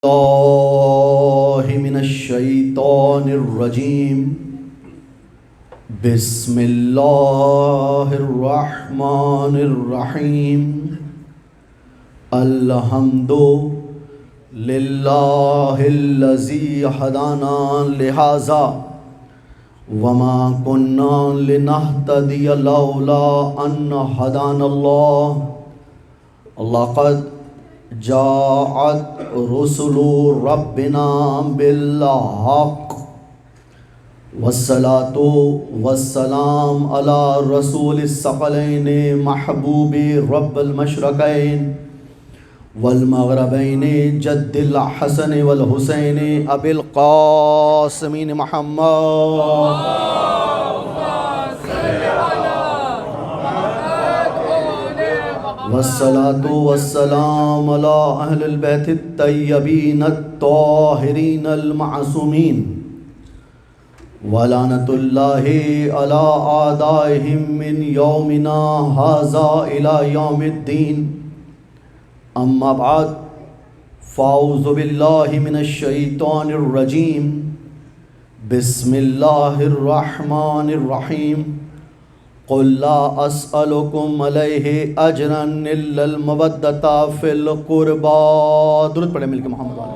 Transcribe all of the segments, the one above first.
الله من الشيطان الرجيم. بسم الله الرحمن الرحيم. الحمد لله الذي هدانا لهذا وما كنا لنهتدي لولا أن هدانا الله. لقد جاءت رسل ربنا بالحق والصلاة والسلام على رسول الثقلين محبوب رب المشرقين والمغربين جد الحسن والحسين أبي القاسمين محمد. والصلاة والسلام على أهل البيت الطيبين الطاهرين المعصومين ولعنة الله على أعدائهم من يومنا هذا إلى يوم الدين. أما بعد فأعوذ بالله من الشيطان الرجيم. بسم الله الرحمن الرحيم. قل لا أسألكم عليه أجرا إلا المودة في القربى. درود پڑھیں مل کے محمد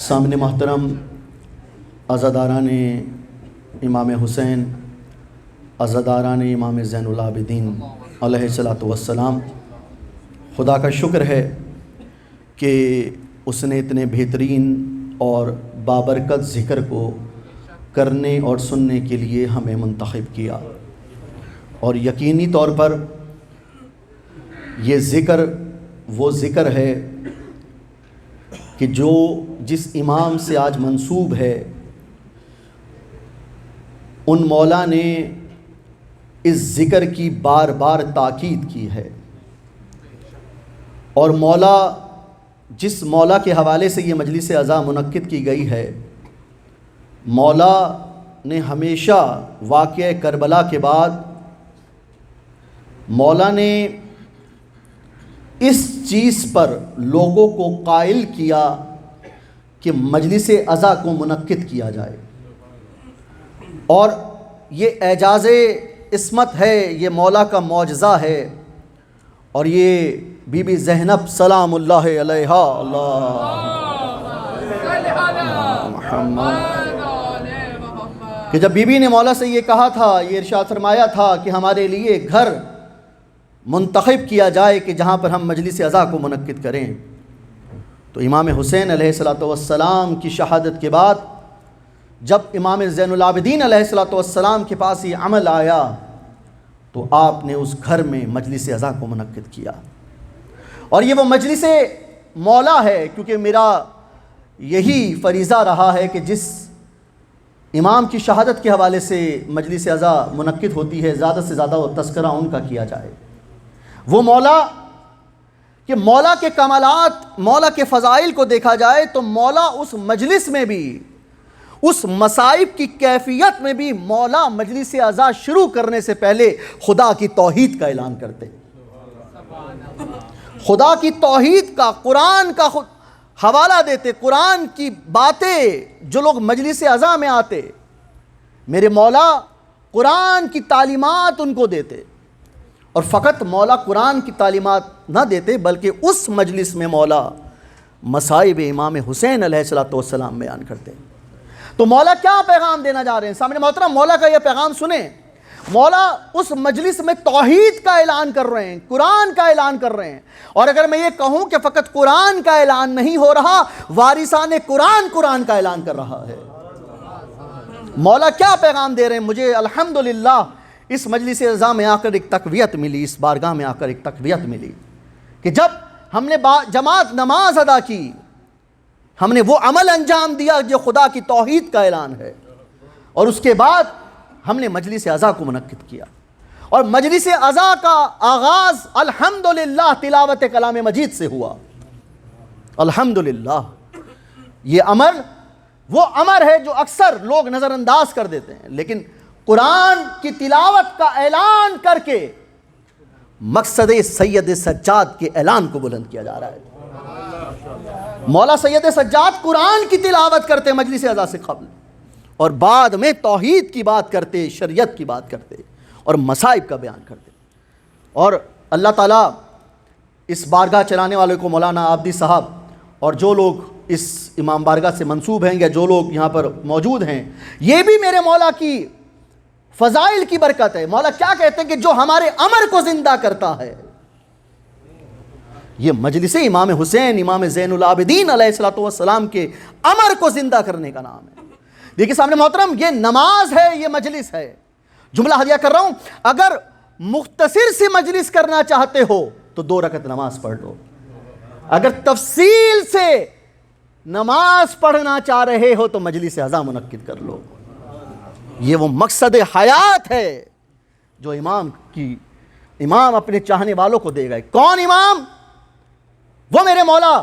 سامنے محترم عزاداران امام حسین، عزاداران امام زین العابدین علیہ الصلوۃ والسلام، خدا کا شکر ہے کہ اس نے اتنے بہترین اور بابرکت ذکر کو کرنے اور سننے کے لیے ہمیں منتخب کیا، اور یقینی طور پر یہ ذکر وہ ذکر ہے کہ جو جس امام سے آج منسوب ہے، ان مولا نے اس ذکر کی بار بار تاکید کی ہے، اور مولا جس مولا کے حوالے سے یہ مجلس عزا منعقد کی گئی ہے، مولا نے ہمیشہ واقعہ کربلا کے بعد مولا نے اس چیز پر لوگوں کو قائل کیا کہ مجلس عزا کو منعقد کیا جائے، اور یہ اعجاز عصمت ہے، یہ مولا کا معجزہ ہے، اور یہ بی بی زینب سلام اللہ علیہا کہ جب بی بی نے مولا سے یہ کہا تھا، یہ ارشاد فرمایا تھا کہ ہمارے لیے گھر منتخب کیا جائے کہ جہاں پر ہم مجلس عزا کو منعقد کریں، تو امام حسین علیہ الصلوۃ والسلام کی شہادت کے بعد جب امام زین العابدین علیہ الصلوۃ والسلام کے پاس یہ عمل آیا تو آپ نے اس گھر میں مجلس عزا کو منعقد کیا، اور یہ وہ مجلس مولا ہے، کیونکہ میرا یہی فریضہ رہا ہے کہ جس امام کی شہادت کے حوالے سے مجلس عزا منعقد ہوتی ہے، زیادہ سے زیادہ وہ تذکرہ ان کا کیا جائے، وہ مولا کہ مولا کے کمالات، مولا کے فضائل کو دیکھا جائے تو مولا اس مجلس میں بھی، اس مصائب کی کیفیت میں بھی مولا مجلس عزا شروع کرنے سے پہلے خدا کی توحید کا اعلان کرتے، خدا کی توحید کا، قرآن کا حوالہ دیتے، قرآن کی باتیں جو لوگ مجلس عزا میں آتے، میرے مولا قرآن کی تعلیمات ان کو دیتے، اور فقط مولا قرآن کی تعلیمات نہ دیتے بلکہ اس مجلس میں مولا مصائب امام حسین علیہ الصلوۃ والسلام بیان کرتے۔ تو مولا کیا پیغام دینا جا رہے ہیں؟ سامنے محترم مولا کا یہ پیغام سنیں، مولا اس مجلس میں توحید کا اعلان کر رہے ہیں، قرآن کا اعلان کر رہے ہیں، اور اگر میں یہ کہوں کہ فقط قرآن کا اعلان نہیں ہو رہا، وارثان قرآن قرآن کا اعلان کر رہا ہے۔ مولا کیا پیغام دے رہے ہیں؟ مجھے الحمدللہ اس مجلس عزا میں آ کر ایک تقویت ملی، اس بارگاہ میں آ کر ایک تقویت ملی کہ جب ہم نے جماعت نماز ادا کی، ہم نے وہ عمل انجام دیا جو خدا کی توحید کا اعلان ہے، اور اس کے بعد ہم نے مجلس عزا کو منعقد کیا، اور مجلس عزا کا آغاز الحمدللہ تلاوت کلام مجید سے ہوا۔ الحمدللہ یہ امر وہ امر ہے جو اکثر لوگ نظر انداز کر دیتے ہیں، لیکن قرآن کی تلاوت کا اعلان کر کے مقصد سید سجاد کے اعلان کو بلند کیا جا رہا ہے۔ مولا سید سجاد قرآن کی تلاوت کرتے مجلس اعزاز سے قبل، اور بعد میں توحید کی بات کرتے، شریعت کی بات کرتے اور مصائب کا بیان کرتے۔ اور اللہ تعالیٰ اس بارگاہ چلانے والے کو مولانا عابدی صاحب اور جو لوگ اس امام بارگاہ سے منسوب ہیں یا جو لوگ یہاں پر موجود ہیں، یہ بھی میرے مولا کی فضائل کی برکت ہے۔ مولا کیا کہتے ہیں کہ جو ہمارے امر کو زندہ کرتا ہے، یہ مجلس امام حسین امام زین العابدین علیہ السلام کے امر کو زندہ کرنے کا نام ہے۔ دیکھیے سامنے محترم، یہ نماز ہے، یہ مجلس ہے۔ جملہ ہدیہ کر رہا ہوں، اگر مختصر سے مجلس کرنا چاہتے ہو تو 2 رکعت نماز پڑھ لو، اگر تفصیل سے نماز پڑھنا چاہ رہے ہو تو مجلس اعزا منعقد کر لو۔ یہ وہ مقصد حیات ہے جو امام اپنے چاہنے والوں کو دے گئے۔ کون امام؟ وہ میرے مولا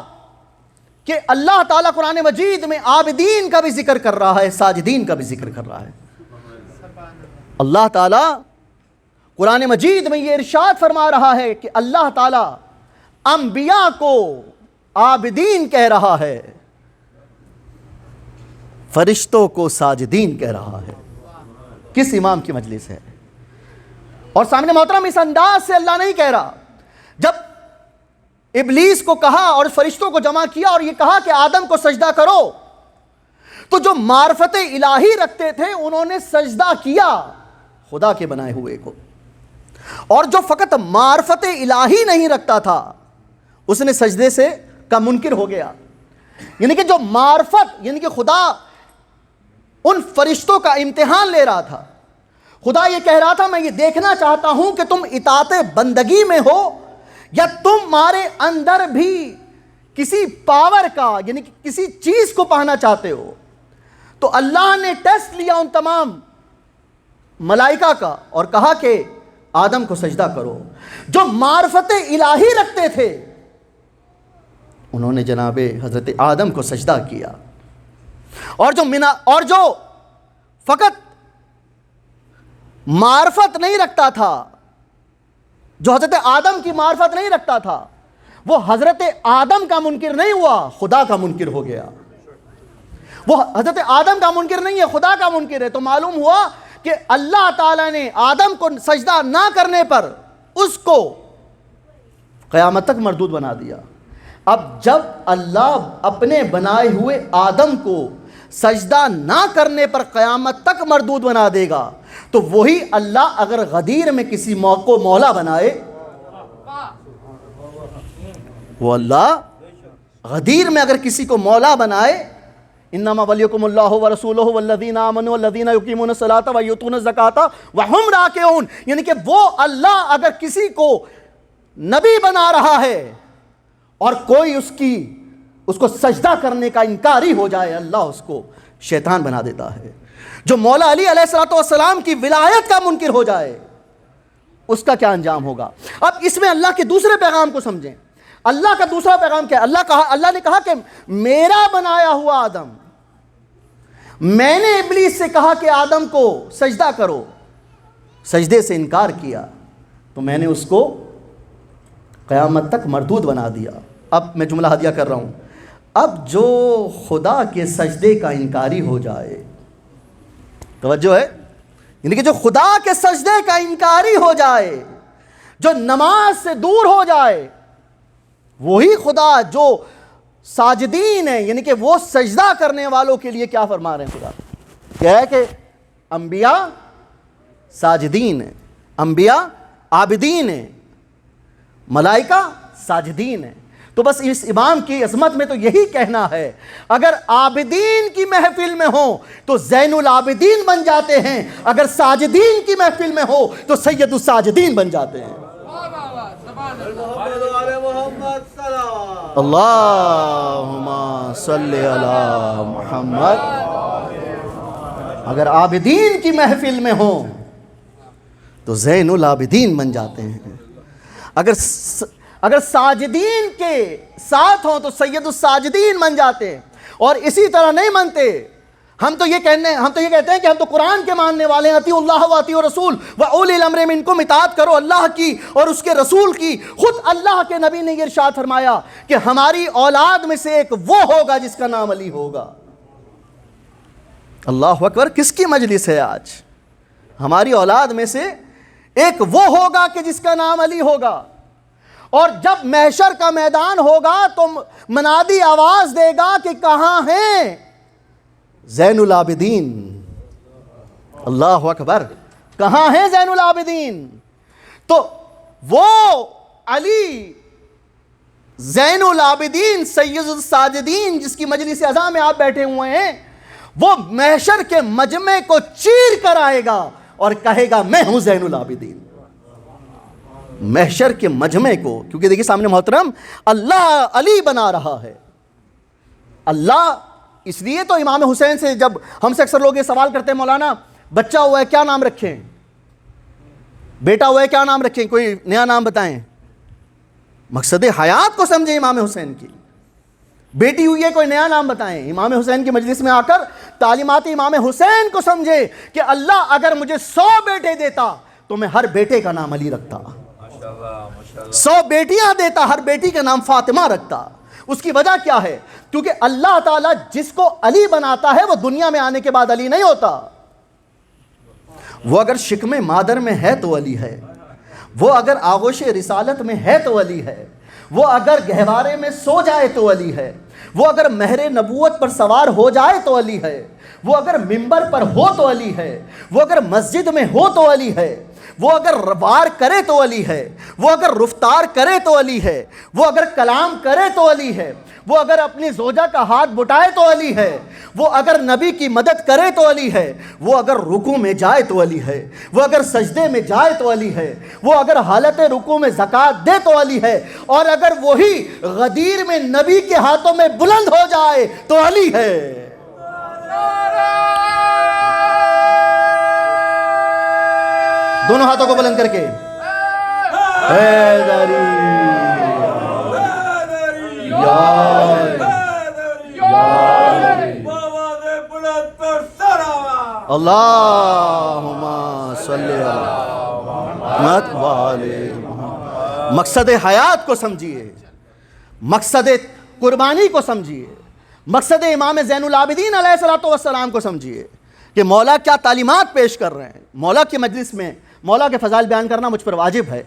کہ اللہ تعالیٰ قرآن مجید میں عابدین کا بھی ذکر کر رہا ہے، ساجدین کا بھی ذکر کر رہا ہے۔ اللہ تعالیٰ قرآن مجید میں یہ ارشاد فرما رہا ہے کہ اللہ تعالیٰ انبیاء کو عابدین کہہ رہا ہے، فرشتوں کو ساجدین کہہ رہا ہے۔ کس امام کی مجلس ہے؟ اور سامنے محترم اس انداز سے اللہ نہیں کہہ رہا۔ جب ابلیس کو کہا اور فرشتوں کو جمع کیا اور یہ کہا کہ آدم کو سجدہ کرو، تو جو معرفت الہی رکھتے تھے انہوں نے سجدہ کیا خدا کے بنائے ہوئے کو، اور جو فقط معرفت الہی نہیں رکھتا تھا اس نے سجدے سے کا منکر ہو گیا۔ یعنی کہ جو معرفت، یعنی کہ خدا ان فرشتوں کا امتحان لے رہا تھا۔ خدا یہ کہہ رہا تھا میں یہ دیکھنا چاہتا ہوں کہ تم اطاعت بندگی میں ہو یا تمہارے اندر بھی کسی پاور کا، یعنی کہ کسی چیز کو پانا چاہتے ہو۔ تو اللہ نے ٹیسٹ لیا ان تمام ملائکہ کا اور کہا کہ آدم کو سجدہ کرو۔ جو معرفت الہی رکھتے تھے انہوں نے جناب حضرت آدم کو سجدہ کیا، اور جو فقط معرفت نہیں رکھتا تھا، جو حضرت آدم کی معرفت نہیں رکھتا تھا، وہ حضرت آدم کا منکر نہیں ہوا، خدا کا منکر ہو گیا۔ وہ حضرت آدم کا منکر نہیں ہے، خدا کا منکر ہے۔ تو معلوم ہوا کہ اللہ تعالیٰ نے آدم کو سجدہ نہ کرنے پر اس کو قیامت تک مردود بنا دیا۔ اب جب اللہ اپنے بنائے ہوئے آدم کو سجدہ نہ کرنے پر قیامت تک مردود بنا دے گا، تو وہی اللہ اگر غدیر میں کسی کو مولا بنائے، وہ اللہ غدیر میں اگر کسی کو مولا بنائے، انما ولیکم اللہ ورسولہ والذین آمنوا والذین یقیمون الصلاۃ ویؤتون الزکاۃ وہم راکعون، یعنی کہ وہ اللہ اگر کسی کو نبی بنا رہا ہے اور کوئی اس کو سجدہ کرنے کا انکاری ہو جائے، اللہ اس کو شیطان بنا دیتا ہے۔ جو مولا علی علیہ السلام کی ولایت کا منکر ہو جائے، اس کا کیا انجام ہوگا؟ اب اس میں اللہ کے دوسرے پیغام کو سمجھیں۔ اللہ کا دوسرا پیغام کیا ہے؟ اللہ نے کہا کہ میرا بنایا ہوا آدم، میں نے ابلیس سے کہا کہ آدم کو سجدہ کرو، سجدے سے انکار کیا، تو میں نے اس کو قیامت تک مردود بنا دیا۔ اب میں جملہ ہدیہ کر رہا ہوں، اب جو خدا کے سجدے کا انکاری ہو جائے، توجہ ہے، یعنی کہ جو خدا کے سجدے کا انکاری ہو جائے، جو نماز سے دور ہو جائے، وہی خدا جو ساجدین ہیں، یعنی کہ وہ سجدہ کرنے والوں کے لیے کیا فرما رہے ہیں؟ خدا کیا ہے کہ انبیاء ساجدین ہیں، انبیاء عابدین ہیں، ملائکہ ساجدین ہیں۔ تو بس اس امام کی عظمت میں تو یہی کہنا ہے، اگر عابدین کی محفل میں ہو تو زین العابدین بن جاتے ہیں، اگر ساجدین کی محفل میں ہو تو سید الساجدین بن جاتے ہیں۔ اللہم صلی علی محمد۔ اگر عابدین کی محفل میں ہو تو زین العابدین بن جاتے ہیں، اگر ساجدین کے ساتھ ہوں تو سید الساجدین بن جاتے ہیں، اور اسی طرح نہیں منتے ہم تو یہ کہتے ہیں کہ ہم تو قرآن کے ماننے والے ہیں، اطیعوا اللہ و اطیعوا الرسول و اولی الامر منکم، اطاعت کرو اللہ کی اور اس کے رسول کی۔ خود اللہ کے نبی نے یہ ارشاد فرمایا کہ ہماری اولاد میں سے ایک وہ ہوگا جس کا نام علی ہوگا۔ اللہ اکبر، کس کی مجلس ہے آج؟ ہماری اولاد میں سے ایک وہ ہوگا کہ جس کا نام علی ہوگا، اور جب محشر کا میدان ہوگا تو منادی آواز دے گا کہ کہاں ہیں زین العابدین؟ اللہ اکبر، کہاں ہیں زین العابدین؟ تو وہ علی زین العابدین سید الساجدین جس کی مجلس اعظم میں آپ بیٹھے ہوئے ہیں، وہ محشر کے مجمع کو چیر کر آئے گا اور کہے گا میں ہوں زین العابدین۔ محشر کے مجمع کو، کیونکہ دیکھیے سامنے محترم، اللہ علی بنا رہا ہے۔ اللہ، اس لیے تو امام حسین سے جب ہم سے اکثر لوگ یہ سوال کرتے ہیں مولانا بچہ ہوا ہے کیا نام رکھیں، بیٹا ہوا ہے کیا نام رکھیں، کوئی نیا نام بتائیں۔ مقصد حیات کو سمجھیں امام حسین کی۔ بیٹی ہوئی ہے کوئی نیا نام بتائیں۔ امام حسین کی مجلس میں آ کر تعلیمات امام حسین کو سمجھے کہ اللہ اگر مجھے 100 بیٹے دیتا تو میں ہر بیٹے کا نام علی رکھتا، 100 بیٹیاں دیتا ہر بیٹی کا نام فاطمہ رکھتا۔ اس کی وجہ کیا ہے؟ کیونکہ اللہ تعالیٰ جس کو علی بناتا ہے وہ دنیا میں آنے کے بعد علی نہیں ہوتا۔ وہ اگر شکم مادر میں ہے تو علی ہے، وہ اگر آغوش رسالت میں ہے تو علی ہے، وہ اگر گہوارے میں سو جائے تو علی ہے، وہ اگر مہر نبوت پر سوار ہو جائے تو علی ہے، وہ اگر منبر پر ہو تو علی ہے، وہ اگر مسجد میں ہو تو علی ہے، وہ اگر وار کرے تو علی ہے، وہ اگر رفتار کرے تو علی ہے، وہ اگر کلام کرے تو علی ہے، وہ اگر اپنی زوجہ کا ہاتھ بٹائے تو علی ہے، وہ اگر نبی کی مدد کرے تو علی ہے، وہ اگر رکوع میں جائے تو علی ہے، وہ اگر سجدے میں جائے تو علی ہے، وہ اگر حالت رکوع میں زکوٰۃ دے تو علی ہے، اور اگر وہی غدیر میں نبی کے ہاتھوں میں بلند ہو جائے تو علی ہے۔ دونوں ہاتھوں کو بلند کر کے حیدری اللہم صلی اللہ علیہ محمد۔ مقصد حیات کو سمجھیے، مقصد قربانی کو سمجھیے، مقصد امام زین العابدین علیہ السلام کو سمجھیے کہ مولا کیا تعلیمات پیش کر رہے ہیں۔ مولا کی مجلس میں مولا کے فضائل بیان کرنا مجھ پر واجب ہے،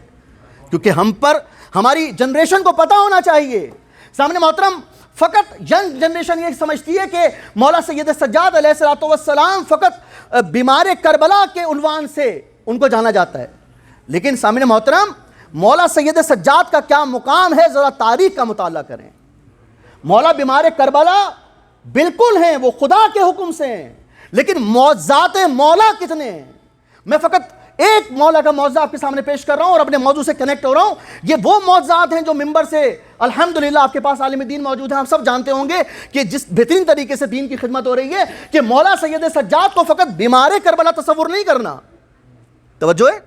کیونکہ ہم پر، ہماری جنریشن کو پتہ ہونا چاہیے۔ سامنے محترم، فقط ینگ جنریشن یہ سمجھتی ہے کہ مولا سید سجاد علیہ السلام فقط بیمار کربلا کے عنوان سے ان کو جانا جاتا ہے، لیکن سامنے محترم مولا سید سجاد کا کیا مقام ہے، ذرا تاریخ کا مطالعہ کریں۔ مولا بیمار کربلا بالکل ہیں، وہ خدا کے حکم سے ہیں، لیکن معجزات مولا کتنے ہیں؟ میں فقط ایک مولا کا معجزہ آپ کے سامنے پیش کر رہا ہوں اور اپنے موضوع سے کنیکٹ ہو رہا ہوں۔ یہ وہ معجزات ہیں جو منبر سے الحمدللہ آپ کے پاس عالم دین موجود ہیں، آپ سب جانتے ہوں گے کہ جس بہترین طریقے سے دین کی خدمت ہو رہی ہے کہ مولا سید سجاد کو فقط بیمار کربلا تصور نہیں کرنا، توجہ ہے،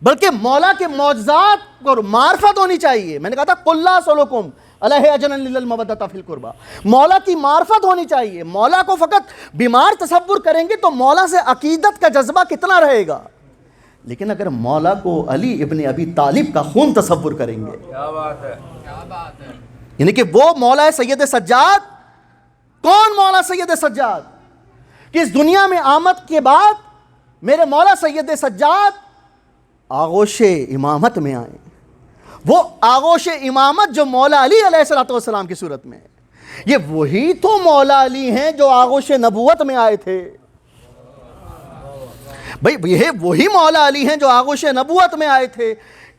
بلکہ مولا کے معجزات اور معرفت ہونی چاہیے۔ میں نے کہا تھا قُلْ لَا أَسْأَلُكُمْ عَلَيْهِ أَجْرًا إِلَّا الْمَوَدَّةَ فِي الْقُرْبَى۔ مولا کی معرفت ہونی چاہیے۔ مولا کو فقط بیمار تصور کریں گے تو مولا سے عقیدت کا جذبہ کتنا رہے گا، لیکن اگر مولا کو علی ابن ابی طالب کا خون تصور کریں گے، کیا بات ہے، یعنی کہ وہ مولا سید سجاد، کون مولا سید سجاد کہ اس دنیا میں آمد کے بعد میرے مولا سید سجاد آغوش امامت میں آئے۔ وہ آغوش امامت جو مولا علی علیہ السلام کی صورت میں ہے، یہ وہی تو مولا علی ہیں جو آغوش نبوت میں آئے تھے۔ بھئی یہ وہی مولا علی ہیں جو آغوش نبوت میں آئے تھے،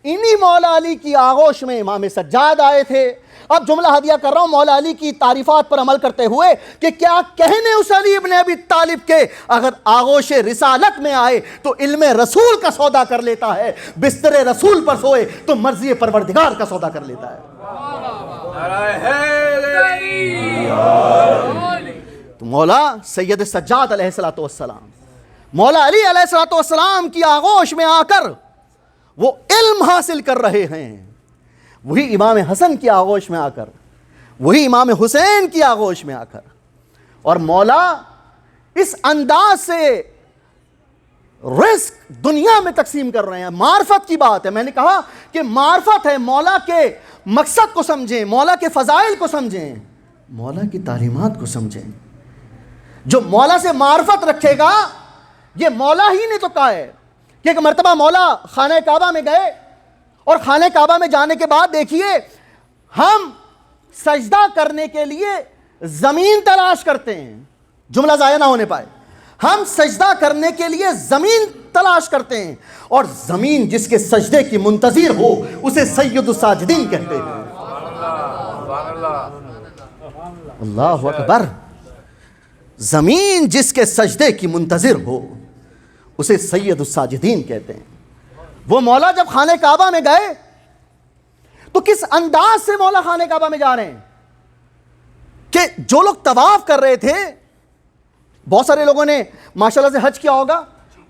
انہی مولا علی کی آغوش میں امام سجاد آئے تھے۔ اب جملہ ہدیہ کر رہا ہوں مولا علی کی تعریفات پر عمل کرتے ہوئے کہ کیا کہنے اس علی ابن ابی طالب کے، اگر آغوش رسالت میں آئے تو علم رسول کا سودا کر لیتا ہے، بستر رسول پر سوئے تو مرضی پروردگار کا سودا کر لیتا ہے۔ تو مولا سید سجاد علیہ السلام، مولا علی علیہ السلام کی آغوش میں آ کر وہ علم حاصل کر رہے ہیں، وہی امام حسن کی آغوش میں آ کر، وہی امام حسین کی آغوش میں آ کر، اور مولا اس انداز سے رزق دنیا میں تقسیم کر رہے ہیں. معرفت کی بات ہے. میں نے کہا کہ معرفت ہے, مولا کے مقصد کو سمجھیں, مولا کے فضائل کو سمجھیں, مولا کی تعلیمات کو سمجھیں. جو مولا سے معرفت رکھے گا, یہ مولا ہی نے تو کہا ہے کہ ایک مرتبہ مولا خانہ کعبہ میں گئے, اور خانہ کعبہ میں جانے کے بعد دیکھیے ہم سجدہ کرنے کے لیے زمین تلاش کرتے ہیں. جملہ ضائع نہ ہونے پائے. ہم سجدہ کرنے کے لیے زمین تلاش کرتے ہیں, اور زمین جس کے سجدے کی منتظر ہو اسے سید الساجدین کہتے ہیں. اللہ اکبر. زمین جس کے سجدے کی منتظر ہو اسے سید الساجدین کہتے ہیں. وہ مولا جب خانہ کعبہ میں گئے تو کس انداز سے مولا خانہ کعبہ میں جا رہے ہیں کہ جو لوگ طواف کر رہے تھے, بہت سارے لوگوں نے ماشاءاللہ سے حج کیا ہوگا,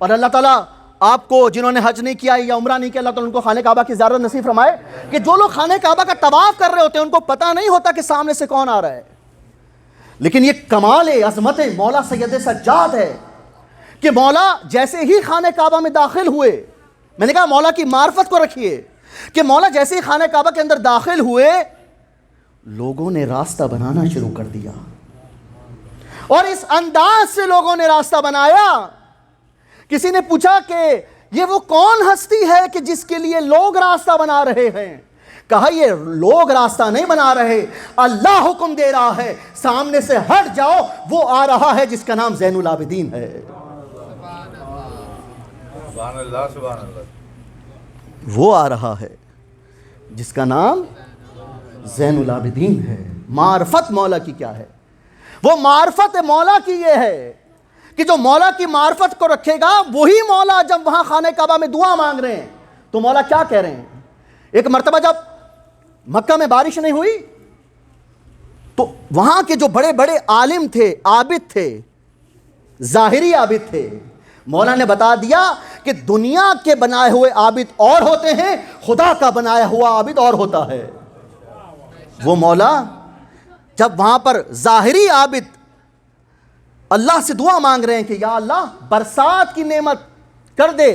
اور اللہ تعالیٰ آپ کو جنہوں نے حج نہیں کیا یا عمرہ نہیں کیا, اللہ تعالیٰ ان کو خانہ کعبہ کی زیارت نصیب فرمائے, کہ جو لوگ خانہ کعبہ کا طواف کر رہے ہوتے ہیں ان کو پتہ نہیں ہوتا کہ سامنے سے کون آ رہا ہے. لیکن یہ کمال عظمت مولا سید سجاد ہے کہ مولا جیسے ہی خانہ کعبہ میں داخل ہوئے, میں نے کہا مولا کی معرفت کو رکھیے, کہ مولا جیسے ہی خانہ کعبہ کے اندر داخل ہوئے لوگوں نے راستہ بنانا شروع کر دیا, اور اس انداز سے لوگوں نے راستہ بنایا. کسی نے پوچھا کہ یہ وہ کون ہستی ہے کہ جس کے لیے لوگ راستہ بنا رہے ہیں؟ کہا یہ لوگ راستہ نہیں بنا رہے, اللہ حکم دے رہا ہے سامنے سے ہٹ جاؤ, وہ آ رہا ہے جس کا نام زین العابدین ہے. سبحان اللہ سبحان اللہ. وہ آ رہا ہے جس کا نام زین العابدین ہے. معرفت مولا کی کیا ہے؟ وہ معرفت مولا کی یہ ہے کہ جو مولا کی معرفت کو رکھے گا وہی مولا جب وہاں خانہ کعبہ میں دعا مانگ رہے ہیں تو مولا کیا کہہ رہے ہیں. ایک مرتبہ جب مکہ میں بارش نہیں ہوئی تو وہاں کے جو بڑے بڑے عالم تھے, عابد تھے, ظاہری عابد تھے, مولا نے بتا دیا کہ دنیا کے بنائے ہوئے عابد اور ہوتے ہیں, خدا کا بنایا ہوا عابد اور ہوتا ہے. وہ مولا جب وہاں پر ظاہری عابد اللہ سے دعا مانگ رہے ہیں کہ یا اللہ برسات کی نعمت کر دے,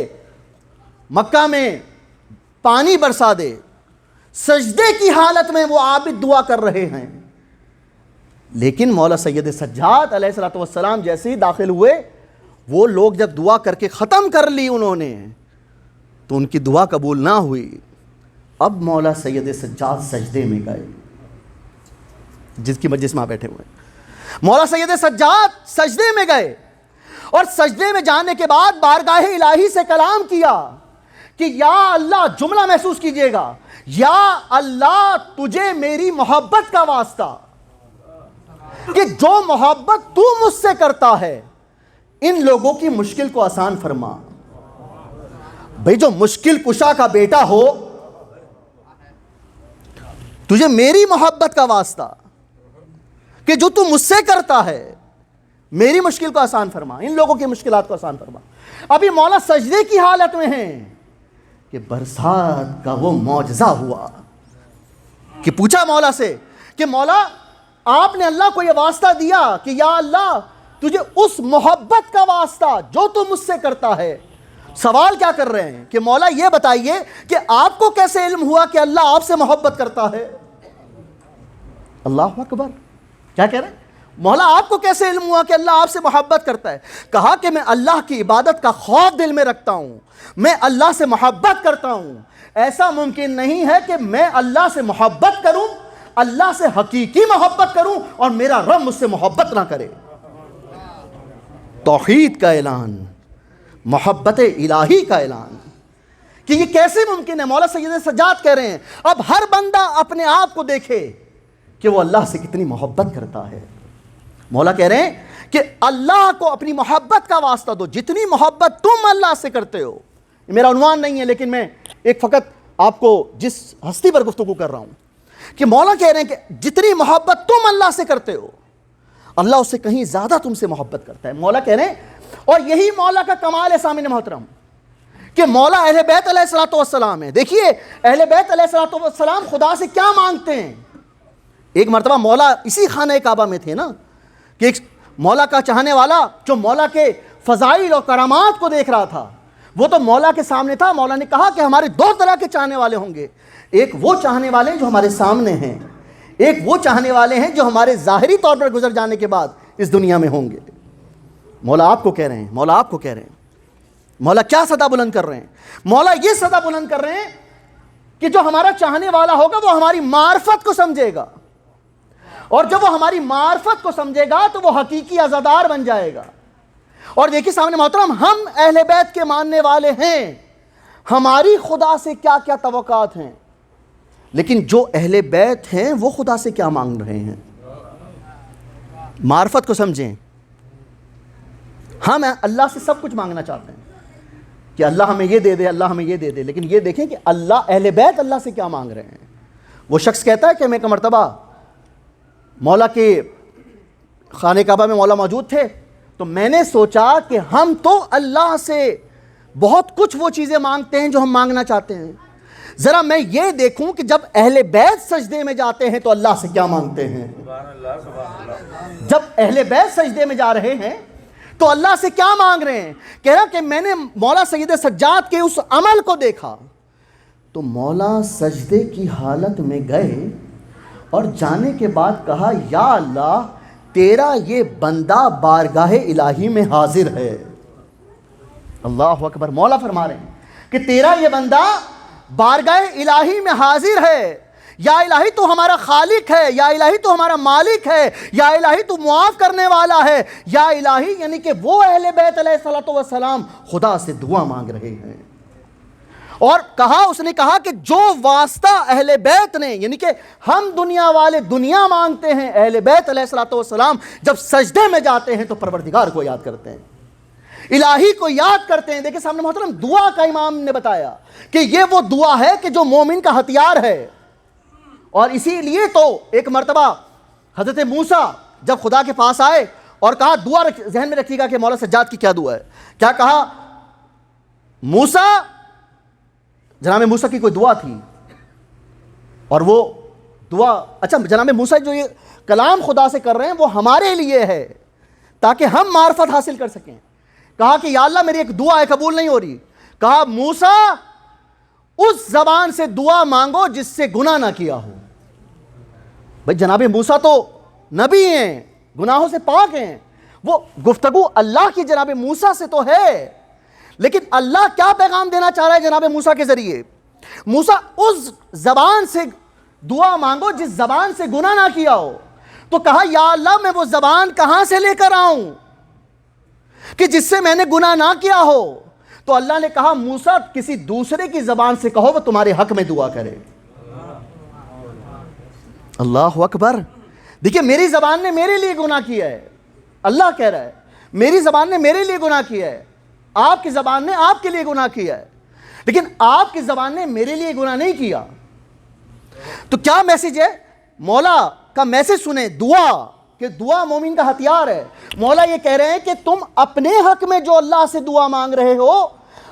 مکہ میں پانی برسا دے, سجدے کی حالت میں وہ عابد دعا کر رہے ہیں. لیکن مولا سید سجاد علیہ الصلوۃ والسلام جیسے ہی داخل ہوئے, وہ لوگ جب دعا کر کے ختم کر لی انہوں نے تو ان کی دعا قبول نہ ہوئی. اب مولا سید سجاد سجدے میں گئے, جس کی مجلس میں آپ بیٹھے ہوئے ہیں. مولا سید سجاد سجدے میں گئے, اور سجدے میں جانے کے بعد بارگاہ الہی سے کلام کیا کہ یا اللہ, جملہ محسوس کیجئے گا, یا اللہ تجھے میری محبت کا واسطہ کہ جو محبت تو مجھ سے کرتا ہے ان لوگوں کی مشکل کو آسان فرما. بھئی جو مشکل کشا کا بیٹا ہو, تجھے میری محبت کا واسطہ کہ جو تو مجھ سے کرتا ہے میری مشکل کو آسان فرما, ان لوگوں کی مشکلات کو آسان فرما. ابھی مولا سجدے کی حالت میں ہیں کہ برسات کا وہ معجزہ ہوا کہ پوچھا مولا سے کہ مولا آپ نے اللہ کو یہ واسطہ دیا کہ یا اللہ تجھے اس محبت کا واسطہ جو تو مجھ سے کرتا ہے. سوال کیا کر رہے ہیں کہ مولا یہ بتائیے کہ آپ کو کیسے علم ہوا کہ اللہ آپ سے محبت کرتا ہے؟ اللہ اکبر. کیا کہہ رہے ہیں؟ مولا آپ کو کیسے علم ہوا کہ اللہ آپ سے محبت کرتا ہے؟ کہا کہ میں اللہ کی عبادت کا خوف دل میں رکھتا ہوں, میں اللہ سے محبت کرتا ہوں. ایسا ممکن نہیں ہے کہ میں اللہ سے محبت کروں, اللہ سے حقیقی محبت کروں اور میرا رب مجھ سے محبت نہ کرے. توحید کا اعلان, محبت الہی کا اعلان کہ یہ کیسے ممکن ہے. مولا سید سجاد کہہ رہے ہیں اب ہر بندہ اپنے آپ کو دیکھے کہ وہ اللہ سے کتنی محبت کرتا ہے. مولا کہہ رہے ہیں کہ اللہ کو اپنی محبت کا واسطہ دو, جتنی محبت تم اللہ سے کرتے ہو. میرا عنوان نہیں ہے لیکن میں ایک فقط آپ کو جس ہستی پر گفتگو کر رہا ہوں کہ مولا کہہ رہے ہیں کہ جتنی محبت تم اللہ سے کرتے ہو اللہ اس سے کہیں زیادہ تم سے محبت کرتا ہے. مولا کہہ رہے ہیں, اور یہی مولا کا کمال ہے سامعین محترم کہ مولا اہل بیت علیہ الصلوۃ والسلام ہے. دیکھیے اہل بیت علیہ الصلوۃ والسلام خدا سے کیا مانگتے ہیں. ایک مرتبہ مولا اسی خانہ کعبہ میں تھے نا کہ ایک مولا کا چاہنے والا جو مولا کے فضائل اور کرامات کو دیکھ رہا تھا، وہ تو مولا کے سامنے تھا۔ مولا نے کہا کہ ہمارے دو طرح کے چاہنے والے ہوں گے، ایک وہ چاہنے والے ہیں جو ہمارے سامنے ہیں، ایک وہ چاہنے والے ہیں جو ہمارے ظاہری طور پر گزر جانے کے بعد اس دنیا میں ہوں گے۔ مولا آپ کو کہہ رہے ہیں، مولا آپ کو کہہ رہے ہیں، مولا کیا صدا بلند کر رہے ہیں؟ مولا یہ صدا بلند کر رہے ہیں کہ جو ہمارا چاہنے والا ہوگا وہ ہماری معرفت کو سمجھے گا، اور جب وہ ہماری معرفت کو سمجھے گا تو وہ حقیقی عزادار بن جائے گا۔ اور دیکھیے سامنے محترم، ہم اہل بیت کے ماننے والے ہیں، ہماری خدا سے کیا کیا توقعات ہیں، لیکن جو اہل بیت ہیں وہ خدا سے کیا مانگ رہے ہیں؟ معرفت کو سمجھیں۔ ہم اللہ سے سب کچھ مانگنا چاہتے ہیں کہ اللہ ہمیں یہ دے دے، اللہ ہمیں یہ دے دے، لیکن یہ دیکھیں کہ اللہ، اہل بیت اللہ سے کیا مانگ رہے ہیں۔ وہ شخص کہتا ہے کہ میں ایک مرتبہ مولا کے خانہ کعبہ میں مولا موجود تھے، تو میں نے سوچا کہ ہم تو اللہ سے بہت کچھ وہ چیزیں مانگتے ہیں جو ہم مانگنا چاہتے ہیں، ذرا میں یہ دیکھوں کہ جب اہل بیت سجدے میں جاتے ہیں تو اللہ سے کیا مانگتے ہیں۔ سبحان اللہ سبحان اللہ۔ جب اہل بیت سجدے میں جا رہے ہیں تو اللہ سے کیا مانگ رہے ہیں؟ کہہ رہا کہ میں نے مولا سید سجاد کے اس عمل کو دیکھا تو مولا سجدے کی حالت میں گئے اور جانے کے بعد کہا یا اللہ تیرا یہ بندہ بارگاہ الہی میں حاضر ہے۔ اللہ اکبر۔ مولا فرما رہے ہیں کہ تیرا یہ بندہ بارگاہ الہی میں حاضر ہے، یا الہی تو ہمارا خالق ہے، یا الہی تو ہمارا مالک ہے، یا الہی تو معاف کرنے والا ہے، یا الہی یعنی کہ وہ اہل بیت علیہ الصلوۃ والسلام خدا سے دعا مانگ رہے ہیں۔ اور کہا، اس نے کہا کہ جو واسطہ اہل بیت نے، یعنی کہ ہم دنیا والے دنیا مانگتے ہیں، اہل بیت علیہ الصلوۃ والسلام جب سجدے میں جاتے ہیں تو پروردگار کو یاد کرتے ہیں، الہی کو یاد کرتے ہیں۔ دیکھیں سامنے محترم، دعا کا امام نے بتایا کہ یہ وہ دعا ہے کہ جو مومن کا ہتھیار ہے، اور اسی لیے تو ایک مرتبہ حضرت موسیٰ جب خدا کے پاس آئے اور کہا، دعا ذہن میں رکھیے گا کہ مولا سجاد کی کیا دعا ہے، کیا کہا؟ موسیٰ، جناب موسیٰ کی کوئی دعا تھی، اور وہ دعا، اچھا جناب موسیٰ جو یہ کلام خدا سے کر رہے ہیں وہ ہمارے لیے ہے تاکہ ہم معرفت حاصل کر سکیں۔ کہا کہ یا اللہ میری ایک دعا ہے، قبول نہیں ہو رہی۔ کہا موسیٰ اس زبان سے دعا مانگو جس سے گناہ نہ کیا ہو۔ بھئی جناب موسیٰ تو نبی ہیں، گناہوں سے پاک ہیں، وہ گفتگو اللہ کی جناب موسیٰ سے تو ہے، لیکن اللہ کیا پیغام دینا چاہ رہا ہے جناب موسیٰ کے ذریعے؟ موسیٰ اس زبان سے دعا مانگو جس زبان سے گناہ نہ کیا ہو۔ تو کہا یا اللہ میں وہ زبان کہاں سے لے کر آؤں کہ جس سے میں نے گناہ نہ کیا ہو؟ تو اللہ نے کہا موسیٰ کسی دوسرے کی زبان سے کہو وہ تمہارے حق میں دعا کرے۔ اللہ اکبر۔ دیکھیں میری زبان نے میرے لیے گناہ کیا ہے، اللہ کہہ رہا ہے میری زبان نے میرے لیے گناہ کیا ہے، آپ کی زبان نے آپ کے لیے گناہ کیا ہے، لیکن آپ کی زبان نے میرے لیے گناہ نہیں کیا۔ تو کیا میسج ہے؟ مولا کا میسج سنیں، دعا، کہ دعا مومن کا ہتھیار ہے۔ مولا یہ کہہ رہے ہیں کہ تم اپنے حق میں جو اللہ سے دعا مانگ رہے ہو،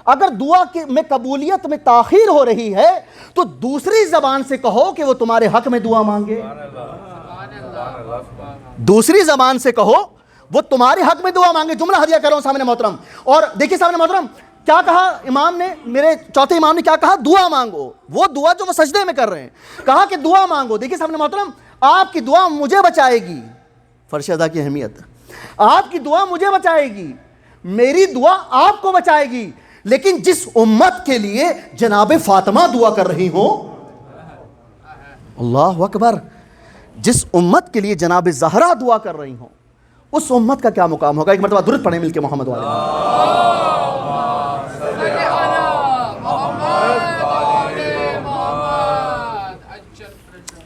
اگر دعا میں قبولیت میں تاخیر ہو رہی ہے تو دوسری زبان سے کہو کہ وہ تمہارے حق میں دعا مانگے۔ دوسری زبان سے کہو وہ تمہارے حق میں دعا مانگے۔ جملہ ہدیہ کر رہا ہوں سامنے محترم، اور دیکھیے سامنے محترم کیا کہا امام نے، میرے چوتھے امام نے کیا کہا؟ دعا مانگو، وہ دعا جو وہ سجدے میں کر رہے ہیں، کہا کہ دعا مانگو۔ دیکھیے سامنے محترم، آپ کی دعا مجھے بچائے گی، فرش ادا کی اہمیت، آپ کی دعا مجھے بچائے گی، میری دعا آپ کو بچائے گی، لیکن جس امت کے لیے جناب فاطمہ دعا کر رہی ہو، اللہ اکبر، جس امت کے لیے جناب زہرا دعا کر رہی ہوں، اس امت کا کیا مقام ہوگا؟ ایک مرتبہ درود پڑھیں مل کے محمد والے۔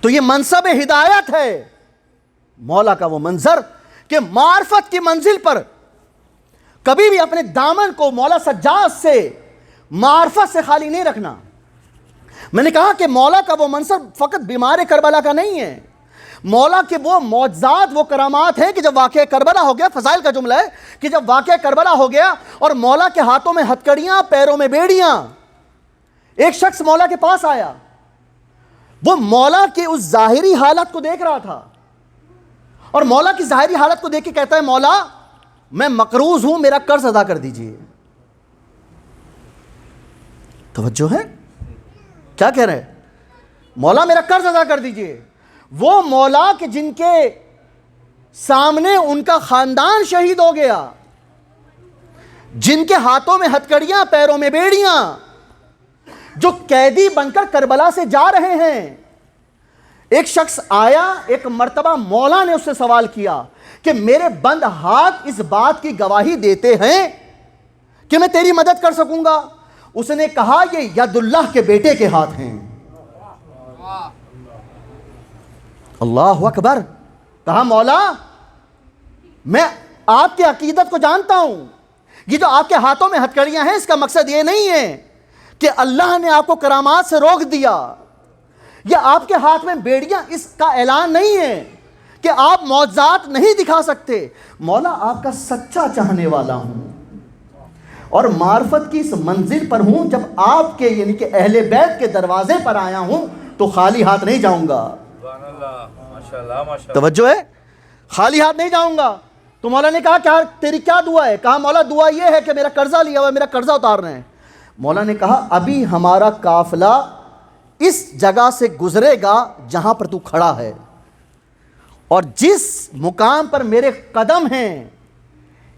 تو یہ منصب ہدایت ہے، مولا کا وہ منظر کہ معرفت کی منزل پر کبھی بھی اپنے دامن کو مولا سجاد سے، معرفت سے خالی نہیں رکھنا۔ میں نے کہا کہ مولا کا وہ منصب فقط بیمار کربلا کا نہیں ہے، مولا کے وہ معجزات، وہ کرامات ہیں کہ جب واقعہ کربلا ہو گیا، فضائل کا جملہ ہے کہ جب واقعہ کربلا ہو گیا اور مولا کے ہاتھوں میں ہتکڑیاں، پیروں میں بیڑیاں، ایک شخص مولا کے پاس آیا، وہ مولا کے اس ظاہری حالت کو دیکھ رہا تھا اور مولا کی ظاہری حالت کو دیکھ کے کہتا ہے مولا میں مقروض ہوں، میرا قرض ادا کر دیجئے۔ توجہ ہے کیا کہہ رہے ہیں؟ مولا میرا قرض ادا کر دیجئے۔ وہ مولا کہ جن کے سامنے ان کا خاندان شہید ہو گیا، جن کے ہاتھوں میں ہتکڑیاں پیروں میں بیڑیاں، جو قیدی بن کر کربلا سے جا رہے ہیں۔ ایک شخص آیا، ایک مرتبہ مولا نے اس سے سوال کیا کہ میرے بند ہاتھ اس بات کی گواہی دیتے ہیں کہ میں تیری مدد کر سکوں گا؟ اس نے کہا یہ ید اللہ کے بیٹے کے ہاتھ ہیں۔ اللہ اکبر۔ کہا مولا میں آپ کی عقیدت کو جانتا ہوں، یہ جو آپ کے ہاتھوں میں ہتکڑیاں ہیں اس کا مقصد یہ نہیں ہے کہ اللہ نے آپ کو کرامات سے روک دیا، یا آپ کے ہاتھ میں بیڑیاں اس کا اعلان نہیں ہے کہ آپ معجزات نہیں دکھا سکتے۔ مولا آپ کا سچا چاہنے والا ہوں اور معرفت کی اس منزل پر ہوں، جب آپ کے یعنی کہ اہل بیت کے دروازے پر آیا ہوں تو خالی ہاتھ نہیں جاؤں گا۔ توجہ ہے، خالی ہاتھ نہیں جاؤں گا۔ تو مولا نے کہا کیا تیری کیا دعا ہے؟ کہا مولا دعا یہ ہے کہ میرا قرضہ لیا ہوا ہے، میرا قرضہ اتارنا ہے۔ مولا نے کہا ابھی ہمارا قافلہ اس جگہ سے گزرے گا جہاں پر تو کھڑا ہے، اور جس مقام پر میرے قدم ہیں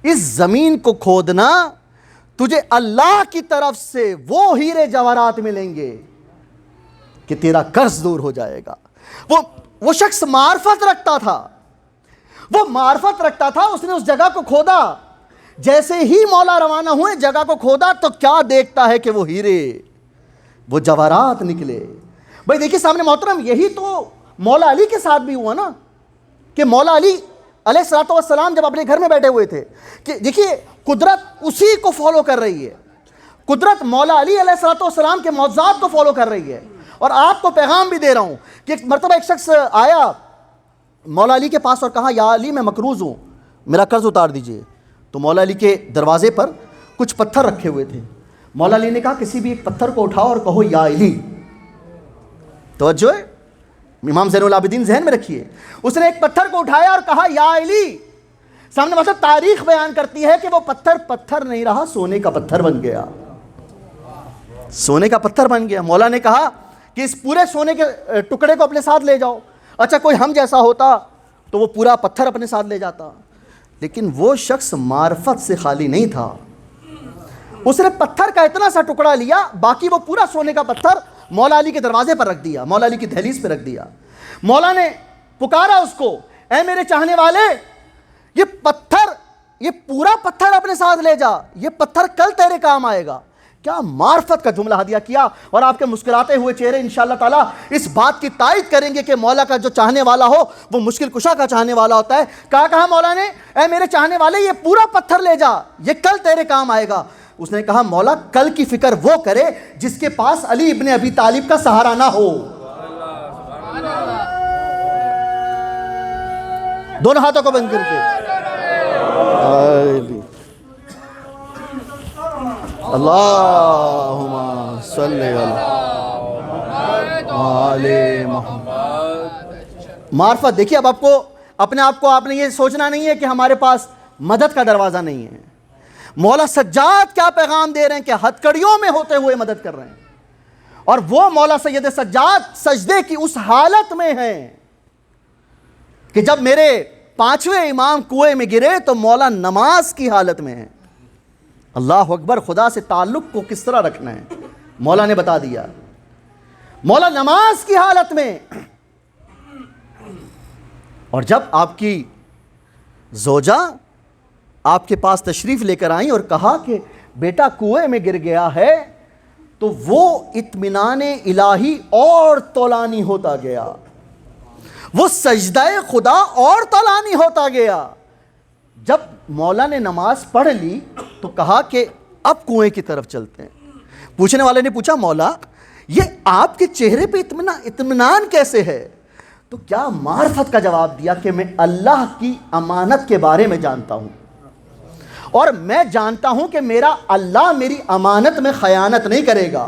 اس زمین کو کھودنا، تجھے اللہ کی طرف سے وہ ہیرے جواہرات ملیں گے کہ تیرا قرض دور ہو جائے گا۔ وہ شخص معرفت رکھتا تھا، وہ معرفت رکھتا تھا، اس نے اس جگہ کو کھودا۔ جیسے ہی مولا روانہ ہوئے جگہ کو کھودا تو کیا دیکھتا ہے کہ وہ ہیرے، وہ جواہرات نکلے۔ بھائی دیکھیے سامنے محترم، یہی تو مولا علی کے ساتھ بھی ہوا نا، کہ مولا علی علیہ الصلوۃ والسلام جب اپنے گھر میں بیٹھے ہوئے تھے، کہ دیکھیے قدرت اسی کو فالو کر رہی ہے، قدرت مولا علی علیہ الصلوۃ والسلام کے معجزات کو فالو کر رہی ہے۔ اور آپ کو پیغام بھی دے رہا ہوں کہ ایک مرتبہ ایک شخص آیا مولا علی کے پاس اور کہا یا علی میں مقروض ہوں، میرا قرض اتار دیجئے۔ تو مولا علی کے دروازے پر کچھ پتھر رکھے ہوئے تھے۔ مولا علی نے کہا کسی بھی ایک پتھر کو اٹھاؤ اور کہو یا علی۔ توجہ ہے، امام زین العابدین ذہن میں رکھیے۔ اس نے ایک پتھر کو اٹھایا اور کہا یا علی۔ سامنے مطلب تاریخ بیان کرتی ہے کہ وہ پتھر پتھر نہیں رہا، سونے کا پتھر بن گیا، سونے کا پتھر بن گیا۔ مولا نے کہا کہ اس پورے سونے کے ٹکڑے کو اپنے ساتھ لے جاؤ۔ اچھا کوئی ہم جیسا ہوتا تو وہ پورا پتھر اپنے ساتھ لے جاتا، لیکن وہ شخص معرفت سے خالی نہیں تھا۔ اس نے پتھر کا اتنا سا ٹکڑا لیا، باقی وہ پورا سونے کا پتھر مولا علی کے دروازے پر رکھ دیا، مولا علی کی دہلیز پہ رکھ دیا۔ مولا نے پکارا اس کو، اے میرے چاہنے والے، یہ پتھر، یہ پورا پتھر اپنے ساتھ لے جا، یہ پتھر کل تیرے کام آئے گا۔ کیا معرفت کا جملہ ہدیہ کیا، اور آپ کے مسکراتے ہوئے چہرے انشاءاللہ تعالیٰ اس بات کی تائید کریں گے کہ مولا کا جو چاہنے والا ہو وہ مشکل کشا کا چاہنے والا ہوتا ہے۔ کہا مولا نے اے میرے چاہنے والے یہ پورا پتھر لے جا، یہ کل تیرے کام آئے گا۔ اس نے کہا مولا کل کی فکر وہ کرے جس کے پاس علی ابن ابی طالب کا سہارا نہ ہو۔ دونوں ہاتھوں کو بند کر کے اللہم صلی علی محمد۔ معرفت دیکھیے، اب آپ کو اپنے آپ کو آپ نے یہ سوچنا نہیں ہے کہ ہمارے پاس مدد کا دروازہ نہیں ہے۔ مولا سجاد کیا پیغام دے رہے ہیں کہ ہتکڑیوں میں ہوتے ہوئے مدد کر رہے ہیں، اور وہ مولا سید سجاد سجدے کی اس حالت میں ہیں کہ جب میرے 5ویں امام کنویں میں گرے تو مولا نماز کی حالت میں ہیں۔ اللہ اکبر، خدا سے تعلق کو کس طرح رکھنا ہے مولا نے بتا دیا۔ مولا نماز کی حالت میں، اور جب آپ کی زوجہ آپ کے پاس تشریف لے کر آئیں اور کہا کہ بیٹا کنویں میں گر گیا ہے، تو وہ اطمینان الہی اور طولانی ہوتا گیا، وہ سجدہ خدا اور طولانی ہوتا گیا۔ جب مولا نے نماز پڑھ لی تو کہا کہ اب کنویں کی طرف چلتے ہیں۔ پوچھنے والے نے پوچھا مولا یہ آپ کے چہرے پہ اطمینان کیسے ہے؟ تو کیا معرفت کا جواب دیا کہ میں اللہ کی امانت کے بارے میں جانتا ہوں، اور میں جانتا ہوں کہ میرا اللہ میری امانت میں خیانت نہیں کرے گا۔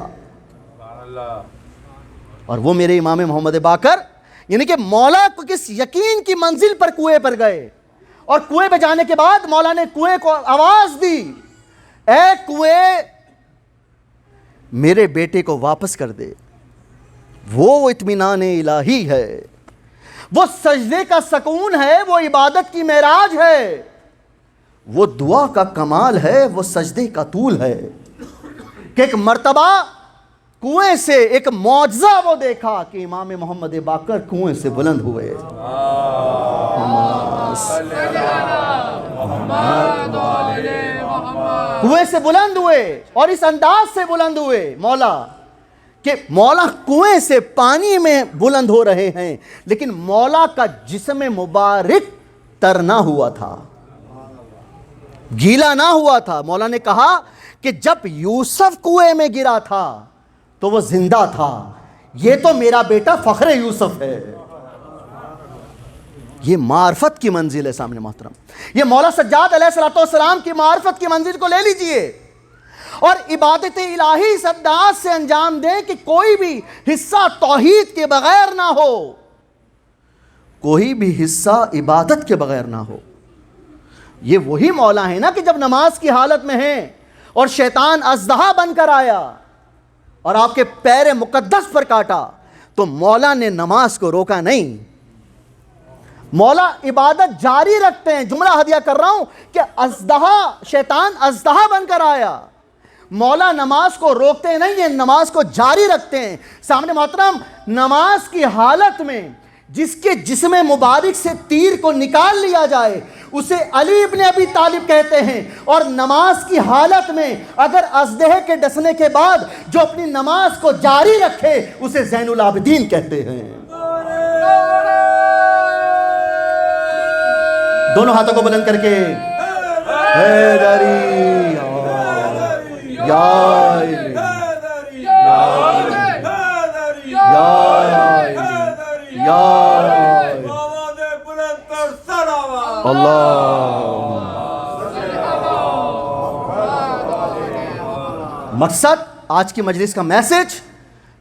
اور وہ میرے امام محمد باقر یعنی کہ مولا کو کس یقین کی منزل پر کنویں پر گئے، اور کنویں پہ جانے کے بعد مولا نے کنویں کو آواز دی، اے کنویں میرے بیٹے کو واپس کر دے۔ وہ اطمینان الہی ہے، وہ سجدے کا سکون ہے، وہ عبادت کی معراج ہے، وہ دعا کا کمال ہے، وہ سجدے کا طول ہے کہ ایک مرتبہ کنویں سے ایک معجزہ وہ دیکھا کہ امام محمد باقر کنویں سے بلند ہوئے۔ کنویں سے بلند ہوئے، اور اس انداز سے بلند ہوئے مولا کہ مولا کنویں سے پانی میں بلند ہو رہے ہیں، لیکن مولا کا جسم مبارک تر نہ ہوا تھا، گیلا نہ ہوا تھا۔ مولا نے کہا کہ جب یوسف کنویں میں گرا تھا تو وہ زندہ تھا، یہ تو میرا بیٹا فخر یوسف ہے۔ یہ معرفت کی منزل ہے سامنے محترم، یہ مولا سجاد علیہ السلام کی معرفت کی منزل کو لے لیجئے، اور عبادت الہی اس انداز سے انجام دیں کہ کوئی بھی حصہ توحید کے بغیر نہ ہو، کوئی بھی حصہ عبادت کے بغیر نہ ہو۔ یہ وہی مولا ہے نا کہ جب نماز کی حالت میں ہیں اور شیطان اژدہا بن کر آیا اور آپ کے پیر مقدس پر کاٹا تو مولا نے نماز کو روکا نہیں، مولا عبادت جاری رکھتے ہیں۔ جملہ ہدیہ کر رہا ہوں کہ شیطان اژدہا بن کر آیا، مولا نماز کو روکتے نہیں ہیں، نماز کو جاری رکھتے ہیں۔ سامنے محترم، نماز کی حالت میں جس کے جسم مبارک سے تیر کو نکال لیا جائے اسے علی ابن ابی طالب کہتے ہیں، اور نماز کی حالت میں اگر اژدہے کے ڈسنے کے بعد جو اپنی نماز کو جاری رکھے اسے زین العابدین کہتے ہیں۔ دونوں ہاتھوں کو بلند کر کے حیدری یا علی مقصد آج کی مجلس کا میسج